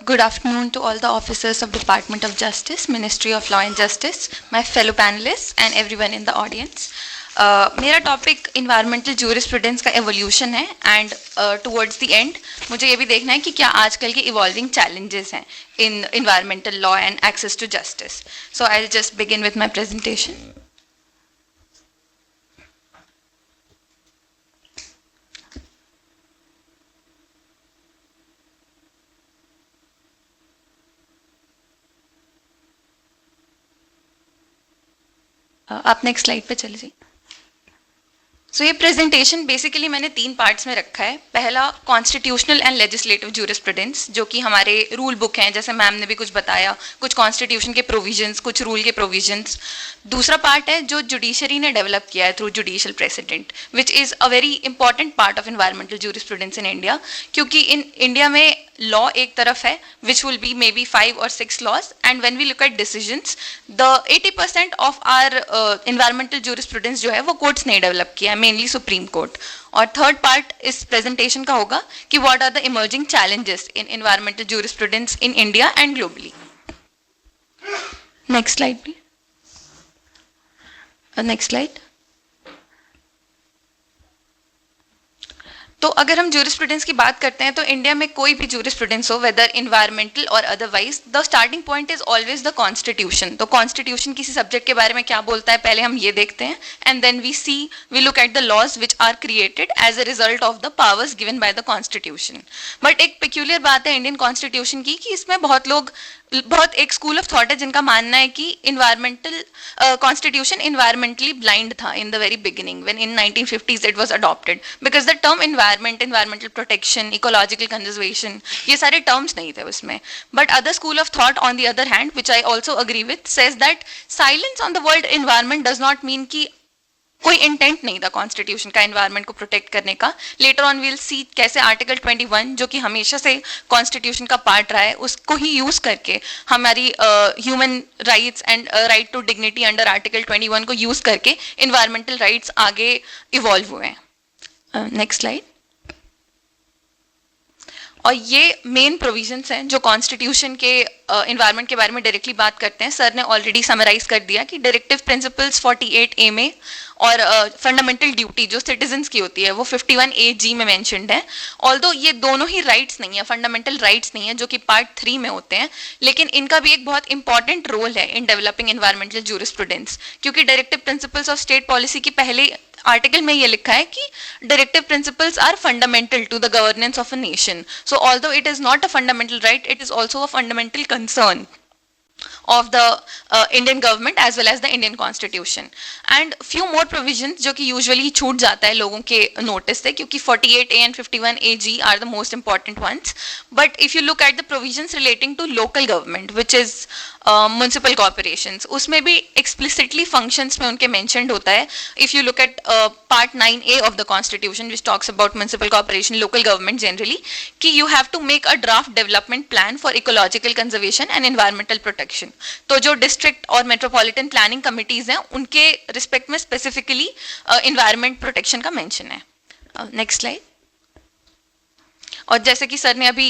Good afternoon to all the officers of Department of Justice, Ministry of Law and Justice, my fellow panelists and everyone in the audience. मेरा topic environmental jurisprudence का evolution है and towards the end मुझे ये भी देखना है कि क्या आजकल के इवॉल्विंग चैलेंजेस हैं in environmental law and access to justice. So I will just begin with my presentation. आप नेक्स्ट स्लाइड पे चले जाइए. सो ये प्रेजेंटेशन बेसिकली मैंने 3 पार्ट्स में रखा है. पहला कॉन्स्टिट्यूशनल एंड लेजिस्लेटिव जूरिस्प्रूडेंस, जो कि हमारे रूल बुक हैं, जैसे मैम ने भी कुछ बताया, कुछ कॉन्स्टिट्यूशन के प्रोविजंस, कुछ रूल के प्रोविजंस. दूसरा पार्ट है जो जुडिशरी ने डेवलप किया है through judicial president, which is a very important part of environmental jurisprudence in India, क्योंकि इन इंडिया में लॉ एक तरफ है which will be may be 5 or 6 laws, and when we look at decisions the 80% of our environmental jurisprudence जो है वो courts ने develop किया है, मेनली सुप्रीम कोर्ट. और थर्ड पार्ट इस प्रेजेंटेशन का होगा कि what are the emerging challenges in environmental jurisprudence in India and globally. Next slide please. Next slide. तो अगर हम जूरिस्प्रूडेंस की बात करते हैं तो इंडिया में कोई भी जूरिस्प्रूडेंस हो, वेदर इन्वायरमेंटल और otherwise, the starting point is always the constitution. तो कॉन्स्टिट्यूशन किसी सब्जेक्ट के बारे में क्या बोलता है पहले हम ये देखते हैं, and then we look at the laws which are created as a result of the powers given by the constitution. But एक पेक्यूलियर बात है इंडियन कॉन्स्टिट्यूशन की कि इसमें बहुत एक स्कूल ऑफ थॉट है जिनका मानना है कि इन्वायरमेंटल कॉन्स्टिट्यूशन इन्वायरमेंटली ब्लाइंड था in the very beginning when in 1950s it was adopted, because the term environmental protection, ecological conservation, ये सारे terms नहीं थे उसमें. But other school of thought on the other hand, which I also agree with, says that silence on the word environment does not mean कि कोई intent नहीं था constitution का एनवायरनमेंट को प्रोटेक्ट करने का. लेटर ऑन वील सी कैसे article 21 जो कि हमेशा से कॉन्स्टिट्यूशन का पार्ट रहा है उसको ही यूज करके हमारी human rights and right to dignity under article 21 को यूज करके इन्वायरमेंटल राइट्स आगे इवॉल्व हुए हैं. Next slide. और ये मेन प्रोविजंस हैं जो कॉन्स्टिट्यूशन के इन्वायरमेंट के बारे में डायरेक्टली बात करते हैं. सर ने ऑलरेडी समराइज कर दिया कि डायरेक्टिव प्रिंसिपल्स 48A में और फंडामेंटल ड्यूटी जो सिटीजन्स की होती है वो 51AG में मेंशन्ड है. ऑल्दो ये दोनों ही राइट्स नहीं है, फंडामेंटल राइट्स नहीं है, जो कि पार्ट 3 में होते हैं, लेकिन इनका भी एक बहुत इंपॉर्टेंट रोल है इन डेवलपिंग इन्वायरमेंटल जूरिस्प्रूडेंस, क्योंकि directive principles of state policy की पहले आर्टिकल में ये लिखा है कि directive principles are fundamental to the governance of a nation. So although it is not a fundamental right, it is also a fundamental concern of the Indian government as well as the Indian constitution. And few more provisions जो कि usually छूट जाता है लोगों के notice से, क्योंकि 48A and 51AG are the most important ones. But if you look at the provisions relating to local government, which is municipal corporations, उसमें भी explicitly functions में उनके mentioned होता है. If you look at part 9A of the constitution which talks about municipal corporation, local government generally, कि you have to make a draft development plan for ecological conservation and environmental protection. तो जो district और metropolitan planning committees हैं उनके respect में specifically environment protection का mention है. Next slide. और जैसे कि सर ने अभी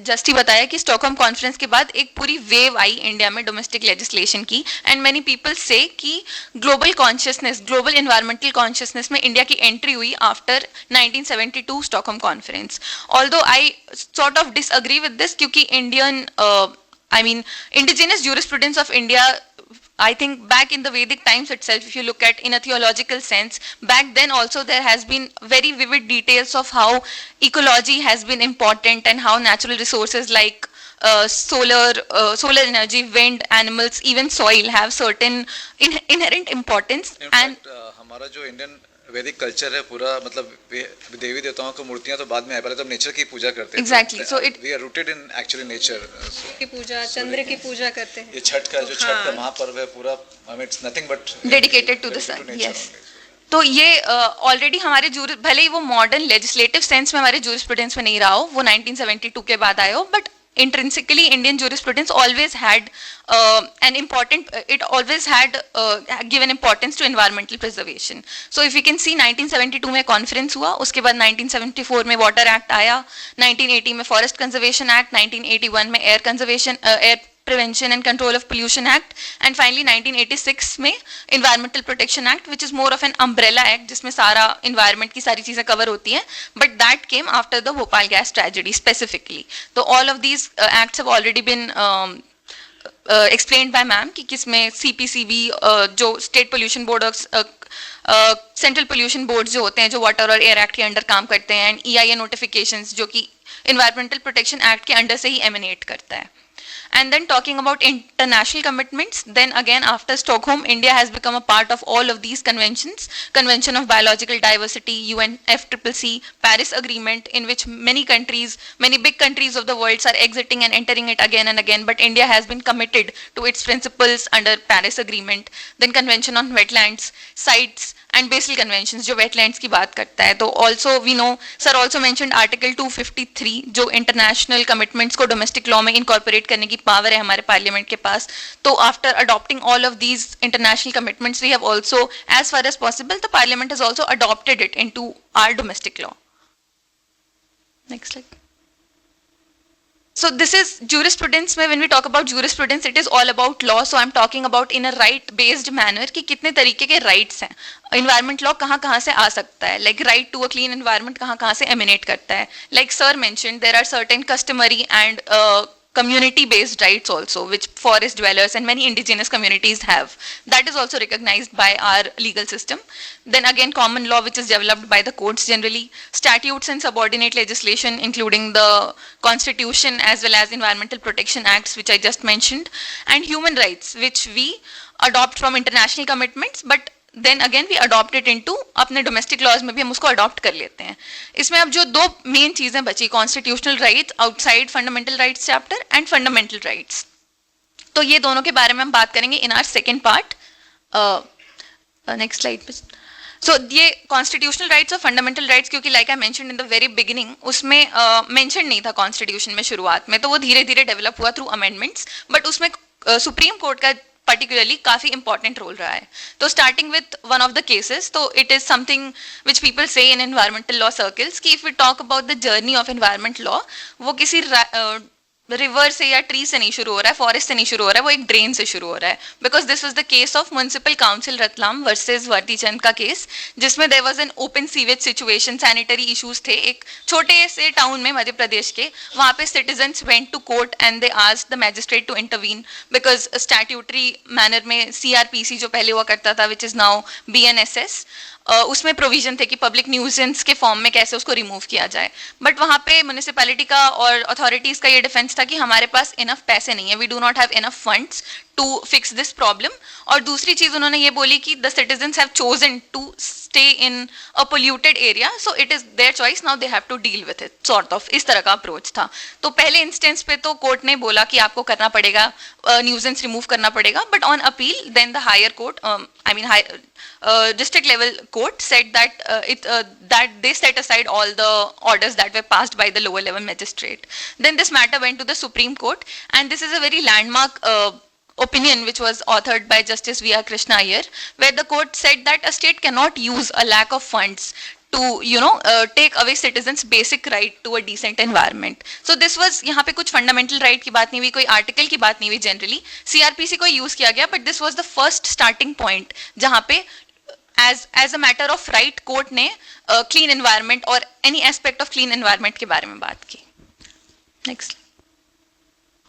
जस्ट ही बताया कि स्टॉकहोम कॉन्फ्रेंस के बाद एक पूरी वेव आई इंडिया में डोमेस्टिक लेजिस्लेशन की, एंड मेनी पीपल से कि global consciousness, global environmental consciousness में इंडिया की एंट्री हुई after 1972 Stockholm conference. Although I sort of disagree with this, क्योंकि indigenous jurisprudence of India, I think back in the Vedic times itself, if you look at in a theological sense, back then also there has been very vivid details of how ecology has been important and how natural resources like solar energy, wind, animals, even soil have certain inherent importance. In fact, हमारा जो Indian वैदिक culture है पूरा, मतलब देवी देवताओं की मूर्तियां तो बाद में है, पहले तो नेचर की पूजा करते हैं. Exactly. So it we are rooted in actually nature की पूजा, चंद्र की पूजा करते हैं. ये छठ का जो छठ का महापर्व है पूरा, I mean it's nothing but dedicated to the sun. Yes. तो ये ऑलरेडी हमारे भले ही वो मॉडर्न लेजिस्लेटिव सेंस में हमारे जूरिस्प्रूडेंस में नहीं रहा हो, वो 1972 के बाद आए हो, but intrinsically Indian jurisprudence always had it always had given importance to environmental preservation. So if you can see 1972 में conference हुआ, उसके बाद 1974 में Water Act आया, 1980 में Forest Conservation Act, 1981 में Air Prevention and Control of Pollution Act, and finally 1986 में Environmental Protection Act, which is more of an umbrella act जिसमें सारा environment की सारी चीजें cover होती हैं, but that came after the Bhopal gas tragedy specifically. So all of these acts have already been explained by ma'am कि किसमें CPCB जो State Pollution Board और Central Pollution Boards जो होते हैं जो Water और Air Act के अंडर काम करते हैं, and EIA notifications जो कि Environmental Protection Act के अंडर से ही emanate करता है. And then talking about international commitments, then again after Stockholm, India has become a part of all of these conventions. Convention of Biological Diversity, UNFCCC, Paris Agreement, in which many countries, many big countries of the world are exiting and entering it again and again, but India has been committed to its principles under Paris Agreement. Then Convention on Wetlands, Sites, and Basel Conventions जो wetlands की बात करता है. तो also we know sir also mentioned Article 253 जो international commitments को domestic law में incorporate करने की power है हमारे parliament के पास. तो after adopting all of these international commitments, we have also, as far as possible, the parliament has also adopted it into our domestic law. Next slide. So this is jurisprudence में when we talk about jurisprudence, it is all about law. So I'm talking about in a right based manner कि कितने तरीके के rights हैं. Environment law कहाँ से आ सकता है, like right to a clean environment कहाँ से emanate करता है. Like sir mentioned, there are certain customary and community based rights also which forest dwellers and many indigenous communities have. That is also recognized by our legal system. Then again common law which is developed by the courts generally, statutes and subordinate legislation including the constitution as well as environmental protection acts which I just mentioned, and human rights which we adopt from international commitments, but then again we adopt it into अपने domestic laws में भी हम उसको adopt कर लेते हैं. इसमें अब जो दो main चीजें बची, constitutional rights outside fundamental rights chapter and fundamental rights, तो ये दोनों के बारे में हम बात करेंगे in our second part. Next slide please. So ये constitutional rights और fundamental rights क्योंकि like I mentioned in the very beginning उसमें mention नहीं था constitution में शुरुआत में, तो वो धीरे धीरे develop हुआ through amendments, but उसमें Supreme Court का particularly काफी important role रहा है. तो starting with one of the cases, तो it is something which people say in environmental law circles कि if we talk about the journey of environment law, वो किसी रिवर से या ट्री से नहीं शुरू हो रहा है, फॉरेस्ट से नहीं शुरू हो रहा है, वो एक ड्रेन से शुरू हो रहा है. Because this was the case of municipal council Ratlam versus Vardhichand का केस, जिसमें there was an open sewage situation, sanitary issues थे एक छोटे से टाउन में मध्य प्रदेश के. वहां पे citizens went to court and they asked the magistrate to intervene because statutory manner में सीआरपीसी जो पहले हुआ करता था विच इज नाउ बीएनएसएस, उसमें प्रोविजन थे कि पब्लिक न्यूजेंस के फॉर्म में कैसे उसको रिमूव किया जाए. बट वहाँ पे म्युनिसिपैलिटी का और अथॉरिटीज का ये डिफेंस था कि हमारे पास इनफ पैसे नहीं है, we do not have enough funds to fix this problem. और दूसरी चीज उन्होंने ये बोली कि the citizens have chosen to stay in a polluted area, so it is their choice, now they have to deal with it, sort of इस तरह का अप्रोच था. तो पहले इंस्टेंस पे तो कोर्ट ने बोला कि आपको करना पड़ेगा, न्यूजेंस रिमूव करना पड़ेगा, but on appeal then the higher court, I mean district level court said that that they set aside all the orders that were passed by the lower level magistrate. Then this matter went to the Supreme Court, and this is a very landmark opinion which was authored by Justice V.R. Krishna Iyer, where the court said that a state cannot use a lack of funds to take away citizens basic right to a decent environment. So this was, यहाँ पे कुछ fundamental right की बात नहीं हुई, कोई article की बात नहीं हुई, generally CRPC को use किया गया, but this was the first starting point जहाँ पे as a matter of right court ने clean environment और any aspect of clean environment के बारे में बात की. Next.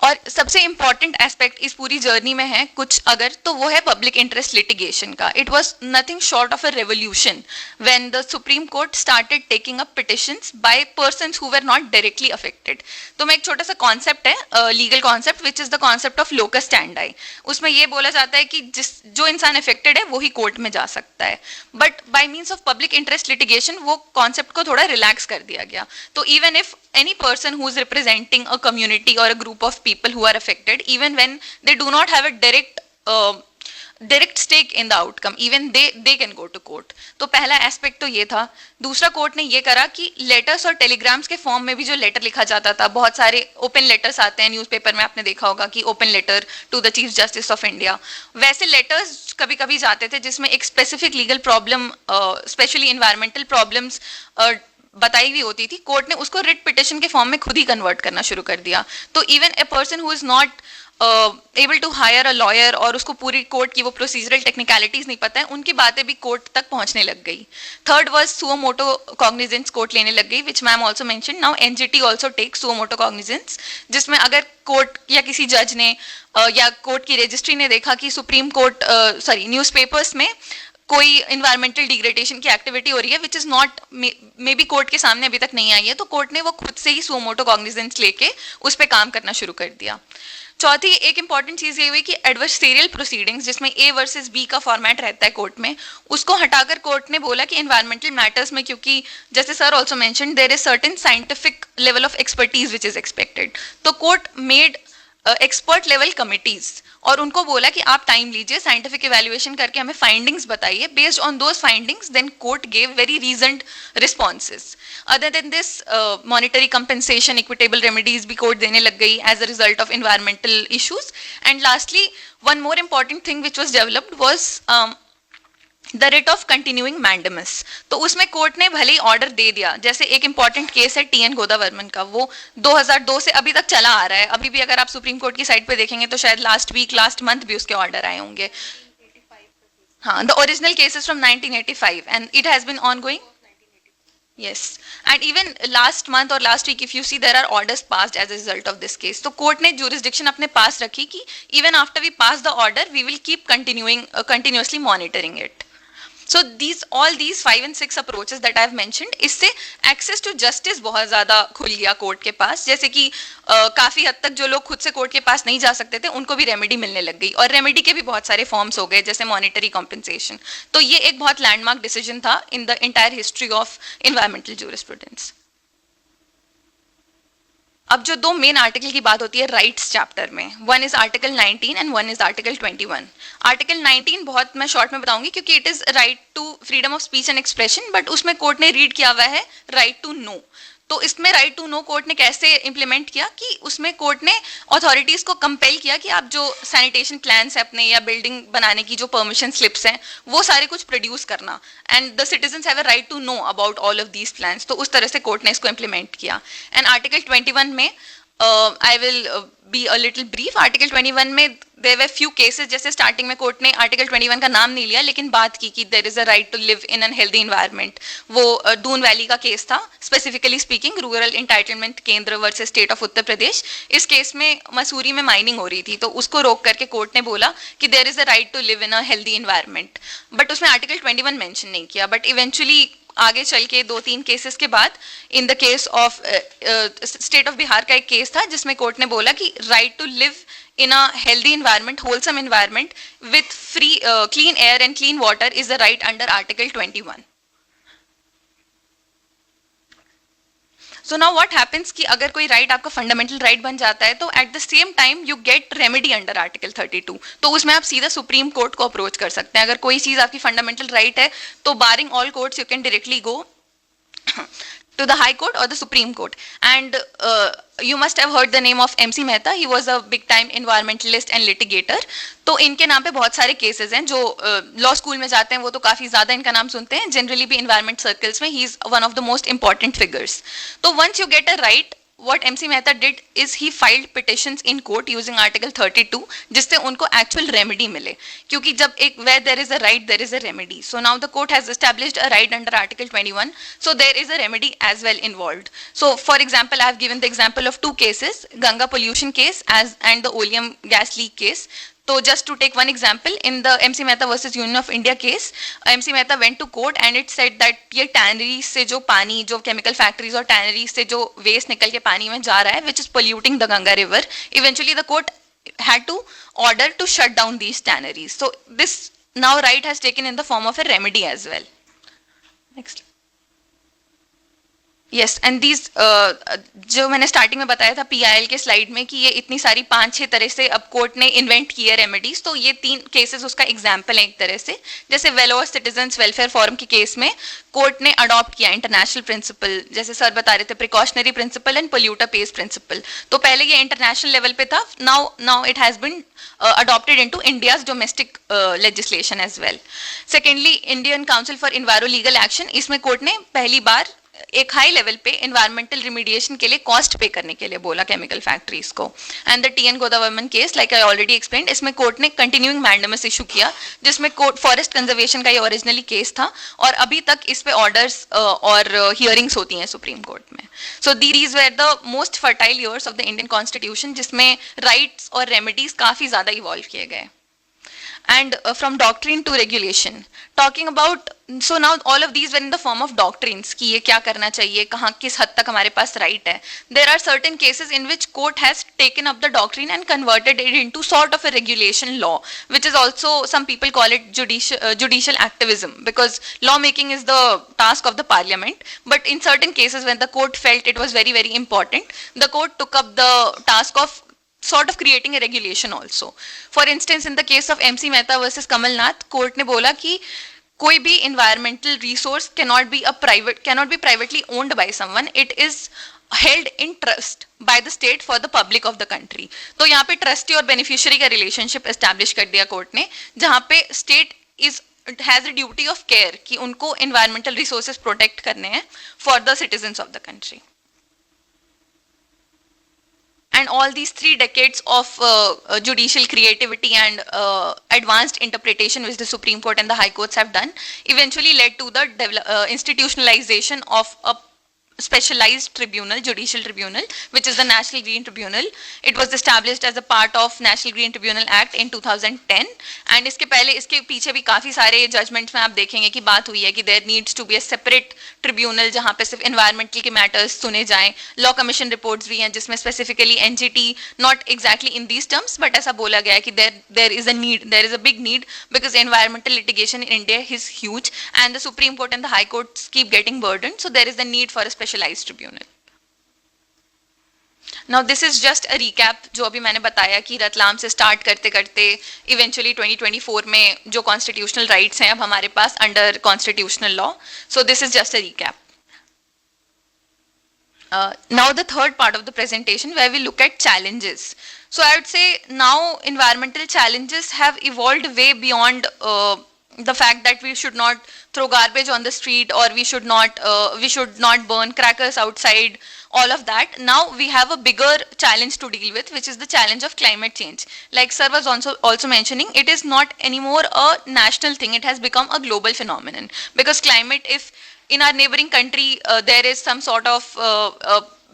और सबसे इंपॉर्टेंट एस्पेक्ट इस पूरी जर्नी में है कुछ अगर, तो वो है पब्लिक इंटरेस्ट लिटिगेशन का. It was nothing short of a revolution when the supreme court started taking up petitions by persons who were not directly affected. तो मैं एक छोटा सा कॉन्सेप्ट है, legal concept which is the concept of locus standi. उसमें ये बोला जाता है कि जो इंसान अफेक्टेड है वो ही कोर्ट में जा सकता है, but by means of public interest litigation वो कॉन्सेप्ट को थोड़ा रिलैक्स कर दिया गया. तो even if any person who is representing a community or a group of people who are affected, even when they do not have a direct stake in the outcome, even they can go to court. तो पहला aspect तो ये था। दूसरा, court ने ये करा कि लेटर्स और टेलीग्राम्स के फॉर्म में भी जो लेटर लिखा जाता था, बहुत सारे ओपन लेटर्स आते हैं न्यूज़पेपर में, आपने देखा होगा कि open letter to the chief justice of India, वैसे लेटर्स कभी कभी जाते थे जिसमें एक specific legal problem, specially environmental problems बताई हुई होती थी। कोर्ट ने उसको रिट पिटिशन के फॉर्म में खुद ही कन्वर्ट करना शुरू कर दिया। तो even a person who is not able to hire a lawyer, और उसको पूरी कोर्ट की वो प्रोसीजरल टेक्निकलिटीज नहीं पता है, उनकी बातें भी कोर्ट तक पहुंचने लग गई। Third was suo motu cognizance court लेने लग गई, which ma'am also mention. Now NGT also take suo motu cognizance, जिसमें अगर कोर्ट या किसी जज ने या कोर्ट की रजिस्ट्री ने देखा कि सुप्रीम कोर्ट न्यूज़पेपर्स में कोई इन्वायरमेंटल डिग्रेडेशन की एक्टिविटी हो रही है which is not, may be court के सामने अभी तक नहीं आई है, तो कोर्ट ने वो खुद से ही सुओ मोटो कॉग्निजेंस लेके उस पर काम करना शुरू कर दिया। चौथी एक इंपॉर्टेंट चीज ये हुई कि एडवर्सरियल प्रोसीडिंग्स, जिसमें ए वर्सेस बी का फॉर्मेट रहता है कोर्ट में, उसको हटाकर कोर्ट ने बोला कि एनवायरमेंटल मैटर्स में, क्योंकि जैसे sir also mention, there is certain scientific level of expertise which is expected, तो court made expert level committees, और उनको बोला कि आप टाइम लीजिए, साइंटिफिक इवैल्यूएशन करके हमें फाइंडिंग्स बताइए, based on those findings then court gave very reasoned responses. Other than this, monetary compensation, equitable remedies भी कोर्ट देने लग गई as a result of environmental issues. And lastly, one more important thing which was developed was the writ of continuing mandamus. तो उसमें court ने भले ही order दे दिया, जैसे एक इंपॉर्टेंट केस है टीएन गोदावर्मन का, वो 2002 से अभी तक चला आ रहा है, अभी भी अगर आप सुप्रीम कोर्ट की साइट पे देखेंगे तो शायद लास्ट मंथ भी उसके ऑर्डर आए होंगे। हाँ, the original case is from 1985 and it has been ongoing. Yes, and even last month or last week, if you see, there are orders passed as a result of this case. तो court ने jurisdiction अपने पास रखी कि even after we pass the order, we will keep continuously monitoring it. So all these 5 and 6 approaches that I have mentioned, इससे access to justice बहुत ज़्यादा खुल गया कोर्ट के पास, जैसे कि काफ़ी हद तक जो लोग खुद से कोर्ट के पास नहीं जा सकते थे उनको भी रेमेडी मिलने लग गई, और रेमेडी के भी बहुत सारे फॉर्म्स हो गए, जैसे मॉनिटरी कॉम्पेंसेशन। तो ये एक बहुत लैंडमार्क डिसीजन था in the entire history of environmental jurisprudence. अब जो दो मेन आर्टिकल की बात होती है राइट्स चैप्टर में, one is article 19 and one is article 21। Article 19 बहुत मैं शॉर्ट में बताऊंगी क्योंकि it is right to freedom of speech and expression, but उसमें कोर्ट ने रीड किया हुआ है राइट टू नो। तो इसमें राइट टू नो कोर्ट ने कैसे इंप्लीमेंट किया कि उसमें कोर्ट ने अथॉरिटीज को कंपेल किया कि आप जो सैनिटेशन प्लान्स है अपने, या बिल्डिंग बनाने की जो परमिशन स्लिप्स हैं, वो सारे कुछ प्रोड्यूस करना, and the citizens have a right to know about all of these plans. तो उस तरह से कोर्ट ने इसको इंप्लीमेंट किया। एंड आर्टिकल 21 में I will be a little brief. Article 21 में देयर वर फ्यू केसेस, जैसे स्टार्टिंग में कोर्ट ने आर्टिकल 21 का नाम नहीं लिया, लेकिन बात की कि there is a right to live in an healthy environment. वो दून वैली का केस था, specifically speaking, rural entitlement Kendra versus state of Uttar Pradesh. इस केस में मसूरी में माइनिंग हो रही थी, तो उसको रोक करके कोर्ट ने बोला कि there is a right to live in a healthy environment, but उसमें आर्टिकल 21 मेंशन नहीं किया। बट इवेंचुअली आगे चल के 2-3 केसेस के बाद, in the case of state of Bihar का एक केस था जिसमें कोर्ट ने बोला कि right to live in a healthy environment, wholesome environment with free clean air and clean water is a right under article 21. So now what happens कि अगर कोई राइट आपका फंडामेंटल राइट बन जाता है, तो at the same time you get remedy under article 32। तो उसमें आप सीधा सुप्रीम कोर्ट को अप्रोच कर सकते हैं। अगर कोई चीज आपकी फंडामेंटल राइट है, तो barring all courts you can directly go to the High Court or the Supreme Court. And you must have heard the name of MC Mehta. He was a big time environmentalist and litigator. तो इनके नाम पे बहुत सारे cases हैं। जो law school में जाते हैं वो तो काफी ज्यादा इनका नाम सुनते हैं, जनरली भी इन्वायरमेंट सर्कल्स में ही is one of the most important figures. तो once you get a right, what MC Mehta did is he filed petitions in court using article 32, जिससे उनको actual remedy मिले, क्योंकि जब एक where there is a right there is a remedy. So now the court has established a right under article 21, so there is a remedy as well involved. So for example, I have given the example of 2 cases, Ganga pollution case and the oleum gas leak case. So just to take one example, in the MC Mehta versus Union of India case, MC Mehta went to court and it said that ये tanneries से जो पानी, जो chemical factories और tanneries से जो waste निकल के पानी में जा रहा है, which is polluting the Ganga river, eventually the court had to order to shut down these tanneries. So this now right has taken in the form of a remedy as well. Next. Yes and these जो मैंने starting में बताया था PIL के slide में कि ये इतनी सारी 5-6 तरह से अब कोर्ट ने इन्वेंट किए रेमेडीज, तो ये 3 केसेस उसका एग्जाम्पल है एक तरह से। जैसे वेलोर सिटीजन्स वेलफेयर फोरम के केस में कोर्ट ने अडॉप्ट किया इंटरनेशनल प्रिंसिपल, जैसे सर बता रहे थे precautionary principle and polluter pays principle. तो पहले ये इंटरनेशनल लेवल पे था, now it has been adopted into India's domestic legislation as well. Secondly, Indian Council for Enviro Legal Action, इसमें कोर्ट ने पहली बार एक हाई लेवल पे इन्वायरमेंटल रिमीडिएशन के लिए कॉस्ट पे करने के लिए बोला केमिकल फैक्ट्रीज को। And the TN Godavarman case, like I already explained, इसमें कोर्ट ने कंटिन्यूइंग मैंडेमस इशू किया, जिसमें कोर्ट फॉरेस्ट कंजर्वेशन का ये ओरिजिनली केस था और अभी तक इस पे ऑर्डर्स और हियरिंग्स होती हैं सुप्रीम कोर्ट में। So these were the most fertile years of the Indian constitution, जिसमें राइट्स और रेमेडीज काफी ज्यादा इवॉल्व किए गए। And from doctrine to regulation, talking about, so now all of these were in the form of doctrines कि ये क्या करना चाहिए, कहाँ किस हद तक हमारे पास right है। There are certain cases in which court has taken up the doctrine and converted it into sort of a regulation law, which is also, some people call it judicial activism, because law making is the task of the parliament, but in certain cases when the court felt it was very very important, the court took up the task of sort of creating a regulation also. For instance, in the case of MC Mehta versus Kamal Nath, court ने बोला कि कोई भी environmental resource cannot be privately owned by someone. It is held in trust by the state for the public of the country. तो यहाँ पे trustee और beneficiary का relationship establish कर दिया कोर्ट ने, जहाँ पे state has a duty of care कि उनको environmental resources protect करने हैं for the citizens of the country. And all these 3 decades of judicial creativity and advanced interpretation which the Supreme Court and the High Courts have done eventually led to the institutionalization of a specialized tribunal, judicial tribunal, which is the National Green Tribunal. It was established as a part of National Green Tribunal Act in 2010, and इसके पहले इसके पीछे भी काफी सारे judgements में आप देखेंगे कि बात हुई है कि there needs to be a separate tribunal जहाँ पे सिर्फ environmental के matters सुने जाएं। Law Commission reports भी हैं जिसमें specifically NGT, not exactly in these terms, but ऐसा बोला गया है कि there is a big need because environmental litigation in India is huge and the Supreme Court and the High Courts keep getting burdened, so there is the need for a specialized tribunal. Now this is just a recap जो अभी मैंने बताया कि रतलाम से start करते करते eventually 2024 में जो constitutional rights हैं अब हमारे पास under constitutional law. So this is just a recap. Now the third part of the presentation where we look at challenges. So I would say now environmental challenges have evolved way beyond the fact that we should not throw garbage on the street or we should not burn crackers outside, all of that. Now we have a bigger challenge to deal with, which is the challenge of climate change. Like sir was also mentioning, it is not anymore a national thing, it has become a global phenomenon, because climate, if in our neighboring country there is some sort of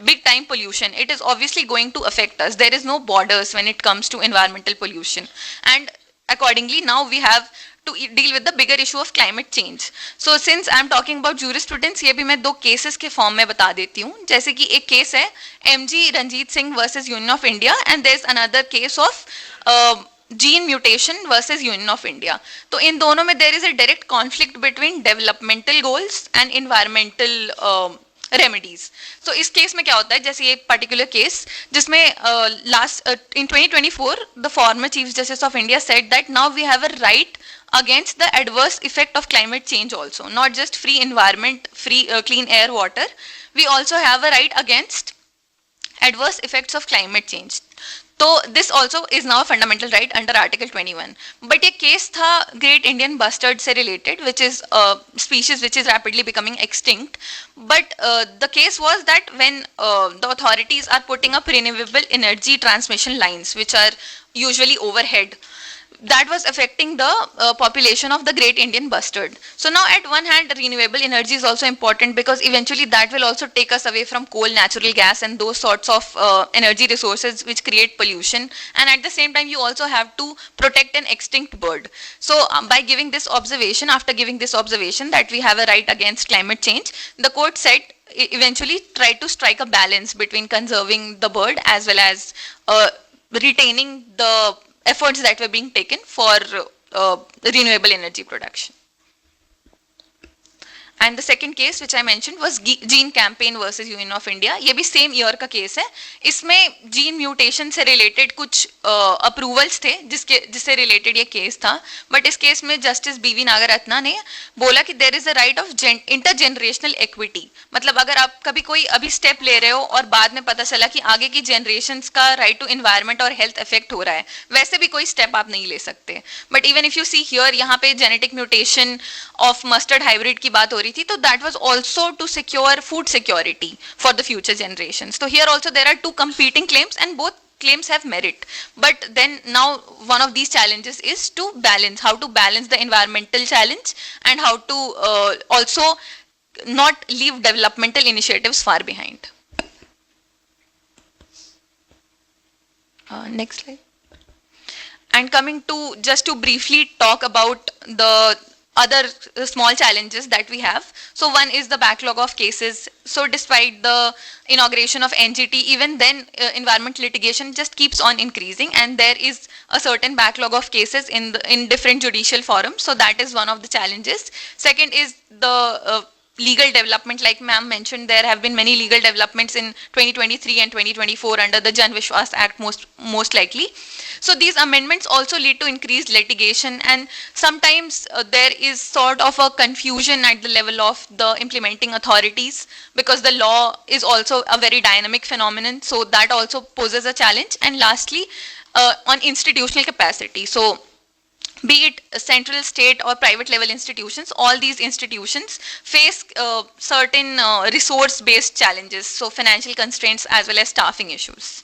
big time pollution, it is obviously going to affect us. There is no borders when it comes to environmental pollution, and accordingly now we have to deal with the bigger issue of climate change. So since I am talking about jurisprudence, ये भी मैं 2 cases के form में बता देती हूँ। जैसे कि एक case है MG Ranjit Singh versus Union of India, and there is another case of gene mutation versus Union of India. तो इन दोनों में there is a direct conflict between developmental goals and environmental remedies. तो इस केस में क्या होता है, जैसे ये पर्टिकुलर केस जिसमें last in 2024 the former chief justice of India said that now we have a right against the adverse effect of climate change also, not just free environment, free clean air, water, we also have a right against adverse effects of climate change. तो this also is now a fundamental right under Article 21. But ये case था Great Indian Bustard से related, which is a species which is rapidly becoming extinct. But the case was that when the authorities are putting up renewable energy transmission lines, which are usually overhead, that was affecting the population of the Great Indian Bustard. So now at one hand renewable energy is also important because eventually that will also take us away from coal, natural gas and those sorts of energy resources which create pollution, and at the same time you also have to protect an extinct bird. So by giving this observation, after giving this observation that we have a right against climate change, the court said eventually try to strike a balance between conserving the bird as well as retaining the efforts that were being taken for renewable energy production. And the second case which I mentioned was gene campaign versus union of India. ये भी same year का case है. इसमें gene mutation से related कुछ approvals थे जिससे related ये केस था. बट इस केस में जस्टिस बीवी नागरत्ना ने बोला कि there is a right of intergenerational equity. मतलब अगर आप कभी कोई अभी स्टेप ले रहे हो और बाद में पता चला कि आगे की जनरेशंस का राइट टू इन्वायरमेंट और हेल्थ इफेक्ट हो रहा है, वैसे भी कोई स्टेप आप नहीं ले सकते. But even if you see here, यहाँ पे genetic mutation of mustard hybrid की बात हो रही थी, तो that was also to secure food security for the future generations. तो here also there are two competing claims and both claims have merit. But then now one of these challenges is to balance, how to balance the environmental challenge and how to also not leave developmental initiatives far behind. Next slide. And coming to, just to briefly talk about the other small challenges that we have. So one is the backlog of cases. So despite the inauguration of NGT, even then environment litigation just keeps on increasing, and there is a certain backlog of cases in different judicial forums. So that is one of the challenges. Second is the legal development. Like ma'am mentioned, there have been many legal developments in 2023 and 2024 under the Jan Vishwas Act most likely. So these amendments also lead to increased litigation, and sometimes there is sort of a confusion at the level of the implementing authorities, because the law is also a very dynamic phenomenon. So that also poses a challenge. And lastly, on institutional capacity. So be it central, state or private level institutions, all these institutions face certain resource based challenges, so financial constraints as well as staffing issues.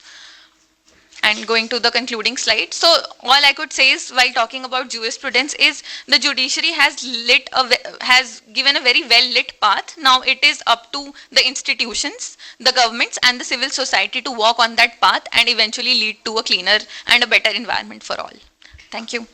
And going to the concluding slide, so all I could say is, while talking about jurisprudence, is the judiciary has given a very well lit path. Now it is up to the institutions, the governments and the civil society to walk on that path and eventually lead to a cleaner and a better environment for all. Thank you.